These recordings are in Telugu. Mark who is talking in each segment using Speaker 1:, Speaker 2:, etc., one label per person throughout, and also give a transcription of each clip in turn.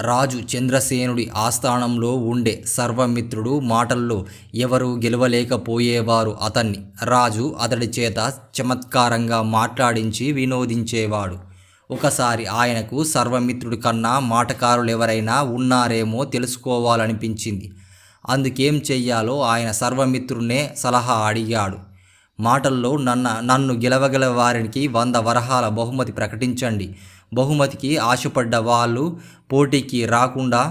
Speaker 1: రాజు చంద్రసేనుడి ఆస్థానంలో ఉండే సర్వమిత్రుడు మాటల్లో ఎవరూ గెలవలేకపోయేవారు అతన్ని. రాజు అతడి చేత చమత్కారంగా మాట్లాడించి వినోదించేవాడు. ఒకసారి ఆయనకు సర్వమిత్రుడి కన్నా మాటకారులెవరైనా ఉన్నారేమో తెలుసుకోవాలనిపించింది. అందుకేం చెయ్యాలో ఆయన సర్వమిత్రున్నే సలహా అడిగాడు. మాటల్లో నన్ను గెలవగల వారికి 100 వరహాల బహుమతి ప్రకటించండి. బహుమతికి ఆశపడ్డ వాళ్ళు పోటీకి రాకుండా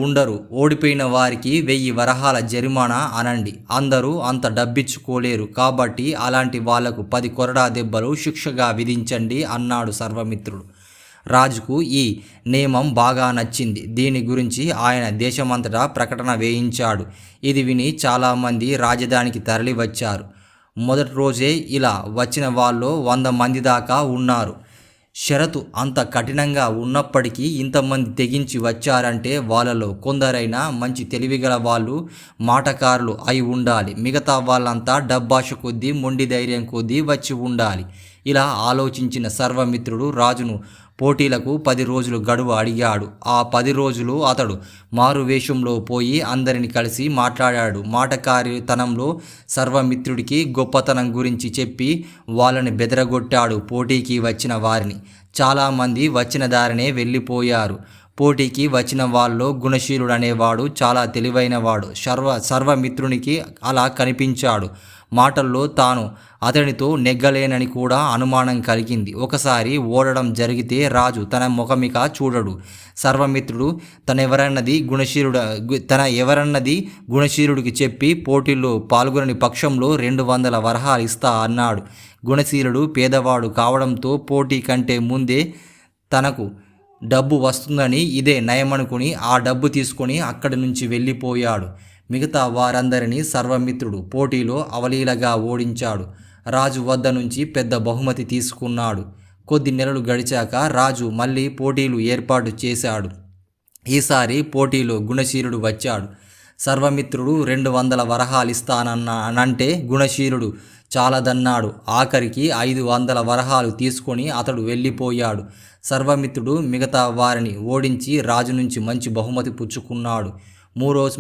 Speaker 1: ఉండరు. ఓడిపోయిన వారికి 1000 వరహాల జరిమానా అనండి. అందరూ అంత డబ్బిచ్చుకోలేరు కాబట్టి అలాంటి వాళ్లకు 10 కొరడా దెబ్బలు శిక్షగా విధించండి అన్నాడు సర్వమిత్రుడు. రాజుకు ఈ నియమం బాగా నచ్చింది. దీని గురించి ఆయన దేశమంతటా ప్రకటన వేయించాడు. ఇది విని చాలామంది రాజధానికి తరలి వచ్చారు. మొదటి రోజే ఇలా వచ్చిన వాళ్ళు 100 మంది దాకా ఉన్నారు. షరతు అంత కఠినంగా ఉన్నప్పటికీ ఇంతమంది తెగించి వచ్చారంటే వాళ్ళలో కొందరైనా మంచి తెలివిగల వాళ్ళు, మాటకారులు అయి ఉండాలి. మిగతా వాళ్ళంతా డబ్బాష కొద్దీ, మొండి ధైర్యం కొద్దీ వచ్చి ఉండాలి. ఇలా ఆలోచించిన సర్వమిత్రుడు రాజును పోటీలకు 10 రోజులు గడువు అడిగాడు. ఆ 10 రోజులు అతడు మారువేషంలో పోయి అందరిని కలిసి మాట్లాడాడు. మాటకారితనంలో సర్వమిత్రుడికి గొప్పతనం గురించి చెప్పి వాళ్ళని బెదరగొట్టాడు. పోటీకి వచ్చిన వారిని చాలామంది వచ్చిన దారినే వెళ్ళిపోయారు. పోటీకి వచ్చిన వాళ్ళలో గుణశీలుడు అనేవాడు చాలా తెలివైనవాడు. సర్వమిత్రునికి అలా కనిపించాడు. మాటల్లో తాను అతనితో నెగ్గలేనని కూడా అనుమానం కలిగింది. ఒకసారి ఓడడం జరిగితే రాజు తన ముఖమిక చూడడు. సర్వమిత్రుడు తన ఎవరన్నది గుణశీలుడికి చెప్పి పోటీల్లో పాల్గొనని పక్షంలో 200 వరహాలు ఇస్తా అన్నాడు. గుణశీలుడు పేదవాడు కావడంతో పోటీ కంటే ముందే తనకు డబ్బు వస్తుందని ఇదే నయమనుకుని ఆ డబ్బు తీసుకొని అక్కడి నుంచి వెళ్ళిపోయాడు. మిగతా వారందరినీ సర్వమిత్రుడు పోటీలో అవలీలగా ఓడించాడు. రాజు వద్ద నుంచి పెద్ద బహుమతి తీసుకున్నాడు. కొద్ది నెలలు గడిచాక రాజు మళ్ళీ పోటీలు ఏర్పాటు చేశాడు. ఈసారి పోటీలో గుణశీలుడు వచ్చాడు. సర్వమిత్రుడు 200 వరహాలు ఇస్తానంటే గుణశీలుడు చాలదన్నాడు. ఆఖరికి 500 వరహాలు తీసుకొని అతడు వెళ్ళిపోయాడు. సర్వమిత్రుడు మిగతా వారిని ఓడించి రాజు నుంచి మంచి బహుమతి పుచ్చుకున్నాడు.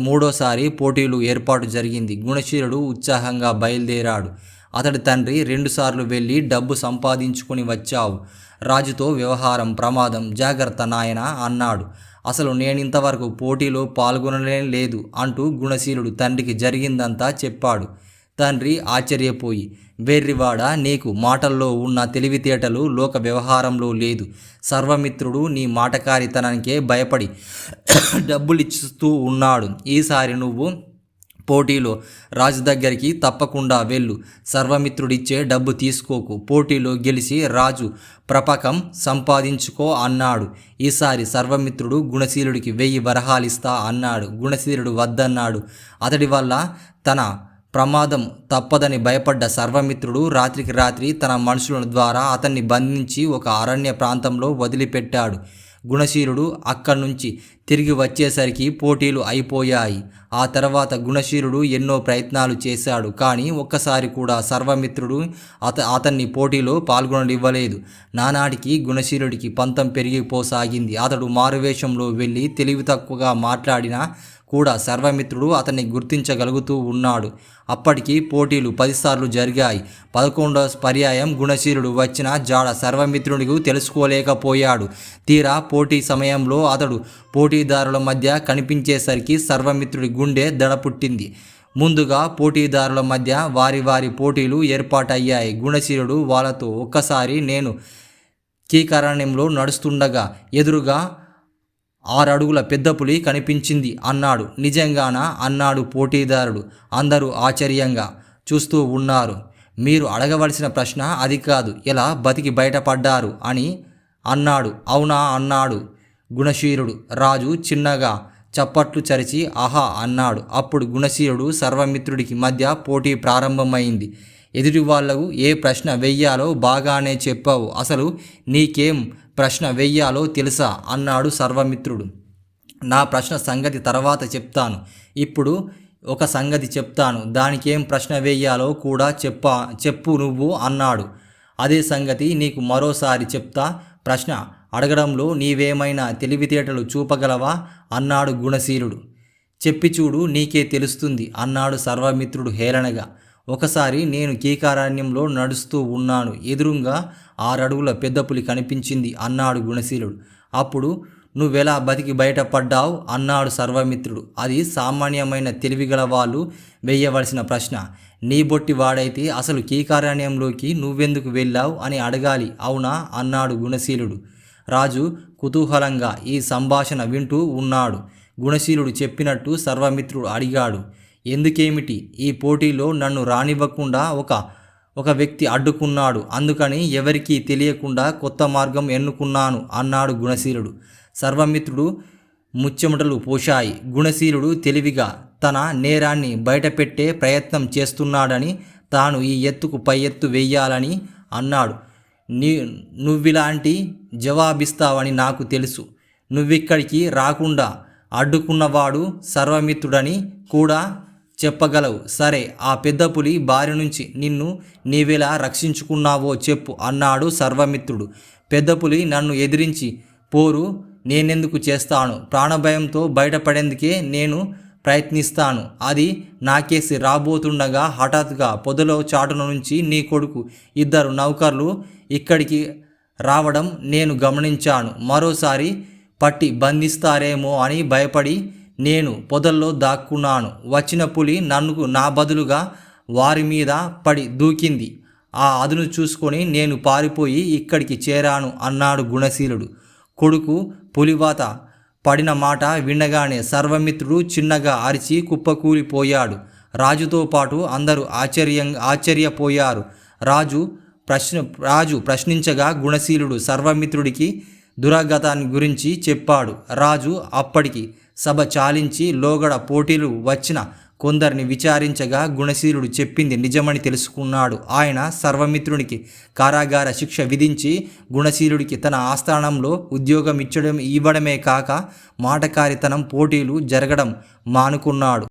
Speaker 1: మూడోసారి పోటీలు ఏర్పాటు జరిగింది. గుణశీలుడు ఉత్సాహంగా బయలుదేరాడు. అతడి తండ్రి 2 సార్లు వెళ్ళి డబ్బు సంపాదించుకొని వచ్చావు. రాజుతో వ్యవహారం ప్రమాదం, జాగ్రత్త నాయనా అన్నాడు. అసలు నేనింతవరకు పోటీలో పాల్గొనలేం లేదు అంటూ గుణశీలుడు తండ్రికి జరిగిందంతా చెప్పాడు. తండ్రి ఆశ్చర్యపోయి, వెర్రివాడా, నీకు మాటల్లో ఉన్న తెలివితేటలు లోక వ్యవహారంలో లేదు. సర్వమిత్రుడు నీ మాటకారితనానికే భయపడి డబ్బులిస్తూ ఉన్నాడు. ఈసారి నువ్వు పోటీలో రాజు దగ్గరికి తప్పకుండా వెళ్ళు. సర్వమిత్రుడిచ్చే డబ్బు తీసుకోకు. పోటీలో గెలిచి రాజు ప్రపకం సంపాదించుకో అన్నాడు. ఈసారి సర్వమిత్రుడు గుణశీలుడికి 1000 వరహాలు ఇస్తా అన్నాడు. గుణశీలుడు వద్దన్నాడు. అతడి వల్ల తన ప్రమాదం తప్పదని భయపడ్డ సర్వమిత్రుడు రాత్రికి రాత్రి తన మనుషుల ద్వారా అతన్ని బంధించి ఒక అరణ్య ప్రాంతంలో వదిలిపెట్టాడు. గుణశీలుడు అక్కడి నుంచి తిరిగి వచ్చేసరికి పోటీలు అయిపోయాయి. ఆ తర్వాత గుణశీలుడు ఎన్నో ప్రయత్నాలు చేశాడు. కానీ ఒక్కసారి కూడా సర్వమిత్రుడు అతన్ని పోటీలో పాల్గొననివ్వలేదు. నానాటికి గుణశీలుడికి పంతం పెరిగిపోసాగింది. అతడు మారువేషంలో వెళ్ళి తెలివి తక్కువగా మాట్లాడినా కూడా సర్వమిత్రుడు అతన్ని గుర్తించగలుగుతూ ఉన్నాడు. అప్పటికి పోటీలు 10 సార్లు జరిగాయి. 11వ పర్యాయం గుణశీలుడు వచ్చిన జాడ సర్వమిత్రుడికి తెలుసుకోలేకపోయాడు. తీరా పోటీ సమయంలో అతడు పోటీదారుల మధ్య కనిపించేసరికి సర్వమిత్రుడి గుండె దడపుట్టింది. ముందుగా పోటీదారుల మధ్య వారి పోటీలు ఏర్పాటయ్యాయి. గుణశీలుడు వాళ్ళతో, ఒక్కసారి నేను కీకారణ్యంలో నడుస్తుండగా ఎదురుగా 6 అడుగుల పెద్ద పులి కనిపించింది అన్నాడు. నిజంగానా అన్నాడు పోటీదారుడు. అందరూ ఆశ్చర్యంగా చూస్తూ ఉన్నారు. మీరు అడగవలసిన ప్రశ్న అది కాదు, ఎలా బతికి బయటపడ్డారు అని అన్నాడు. అవునా అన్నాడు గుణశీలుడు. రాజు చిన్నగా చప్పట్లు చరిచి ఆహా అన్నాడు. అప్పుడు గుణశీలుడు సర్వమిత్రుడికి మధ్య పోటీ ప్రారంభమైంది. ఎదుటి వాళ్లకు ఏ ప్రశ్న వెయ్యాలో బాగానే చెప్పావు. అసలు నీకేం ప్రశ్న వెయ్యాలో తెలుసా అన్నాడు సర్వమిత్రుడు. నా ప్రశ్న సంగతి తర్వాత చెప్తాను. ఇప్పుడు ఒక సంగతి చెప్తాను. దానికేం ప్రశ్న వెయ్యాలో కూడా చెప్పు నువ్వు అన్నాడు. అదే సంగతి నీకు మరోసారి చెప్తా. ప్రశ్న అడగడంలో నీవేమైనా తెలివితేటలు చూపగలవా అన్నాడు గుణశీలుడు. చెప్పి చూడు, నీకే తెలుస్తుంది అన్నాడు సర్వమిత్రుడు హేళనగా. ఒకసారి నేను కీకారణ్యంలో నడుస్తూ ఉన్నాను. ఎదురుగా 6 అడుగుల పెద్ద పులి కనిపించింది అన్నాడు గుణశీలుడు. అప్పుడు నువ్వెలా బతికి బయటపడ్డావు అన్నాడు సర్వమిత్రుడు. అది సామాన్యమైన తెలివిగల వాళ్ళు వేయవలసిన ప్రశ్న. నీ బొట్టి వాడైతే అసలు కీకారణ్యంలోకి నువ్వెందుకు వెళ్ళావు అని అడగాలి, అవునా అన్నాడు గుణశీలుడు. రాజు కుతూహలంగా ఈ సంభాషణ వింటూ ఉన్నాడు. గుణశీలుడు చెప్పినట్టు సర్వమిత్రుడు అడిగాడు. ఎందుకేమిటి? ఈ పోటీలో నన్ను రానివ్వకుండా ఒక వ్యక్తి అడ్డుకున్నాడు. అందుకని ఎవరికీ తెలియకుండా కొత్త మార్గం ఎన్నుకున్నాను అన్నాడు గుణశీలుడు. సర్వమిత్రుడు ముచ్చెమటలు పోశాయి. గుణశీలుడు తెలివిగా తన నేరాన్ని బయటపెట్టే ప్రయత్నం చేస్తున్నాడని, తాను ఈ ఎత్తుకు పై ఎత్తు వెయ్యాలని అన్నాడు. నువ్విలాంటి జవాబిస్తావని నాకు తెలుసు. నువ్విక్కడికి రాకుండా అడ్డుకున్నవాడు సర్వమిత్రుడని కూడా చెప్పగలవు. సరే, ఆ పెద్ద పులి బారి నుంచి నిన్ను నీవెలా రక్షించుకున్నావో చెప్పు అన్నాడు సర్వమిత్రుడు. పెద్ద పులి నన్ను ఎదిరించి పోరు నేనెందుకు చేస్తాను? ప్రాణభయంతో బయటపడేందుకే నేను ప్రయత్నిస్తాను. అది నాకేసి రాబోతుండగా హఠాత్తుగా పొదలో చాటున నుంచి నీ కొడుకు 2 నౌకర్లు ఇక్కడికి రావడం నేను గమనించాను. మరోసారి పట్టి బంధిస్తారేమో అని భయపడి నేను పొదల్లో దాక్కున్నాను. వచ్చిన పులి నా బదులుగా వారి మీద పడి దూకింది. ఆ అదును చూసుకొని నేను పారిపోయి ఇక్కడికి చేరాను అన్నాడు గుణశీలుడు. కొడుకు పులివాత పడిన మాట వినగానే సర్వమిత్రుడు చిన్నగా అరిచి కుప్పకూలిపోయాడు. రాజుతో పాటు అందరూ ఆశ్చర్యపోయారు. రాజు ప్రశ్నించగా గుణశీలుడు సర్వమిత్రుడికి దురాగతాన్ని గురించి చెప్పాడు. రాజు అప్పటికి సభ చాలించి లోగడ పోటీలు వచ్చిన కొందరిని విచారించగా గుణశీలుడు చెప్పింది నిజమని తెలుసుకున్నాడు. ఆయన సర్వమిత్రునికి కారాగార శిక్ష విధించి గుణశీలుడికి తన ఆస్థానంలో ఉద్యోగం ఇవ్వడమే కాక మాటకారితనం పోటీలు జరగడం మానుకున్నాడు.